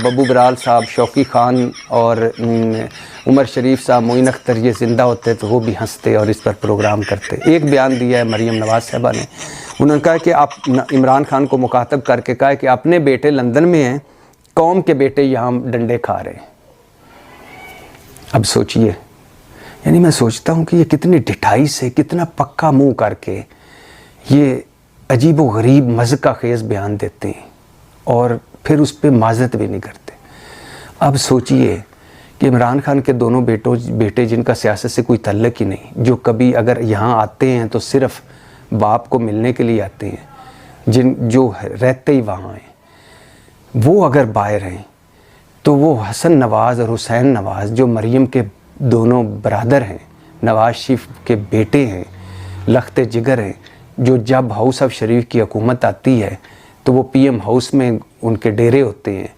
बब्बू बराल साहब, शौकी खान और उमर शरीफ साहब, मोइन अख्तर ये ज़िंदा होते तो वो भी हंसते और इस पर प्रोग्राम करते। एक बयान दिया है मरीम नवाज़ साहबा ने, उन्होंने कहा कि आप इमरान खान को मुखातब करके कहा कि अपने बेटे लंदन में हैं, कौम के बेटे यहाँ डंडे खा रहे हैं। अब सोचिए, यानी मैं सोचता हूँ कि ये कितनी ढिठाई से, कितना पक्का मुंह करके ये अजीब व गरीब मज़का खेज़ बयान देते हैं और फिर उस पर माज़रत भी नहीं करते। अब सोचिए कि इमरान खान के दोनों बेटे जिनका सियासत से कोई तल्लुक़ ही नहीं, जो कभी अगर यहाँ आते हैं तो सिर्फ़ बाप को मिलने के लिए आते हैं, जो रहते ही वहाँ हैं, वो अगर बाहर हैं तो वो हसन नवाज़ और हुसैन नवाज़ जो मरीम के दोनों बरादर हैं, नवाज़ शरीफ के बेटे हैं, लख्त जिगर हैं, जो जब हाउस ऑफ शरीफ की हुकूमत आती है तो वो पीएम हाउस में उनके डेरे होते हैं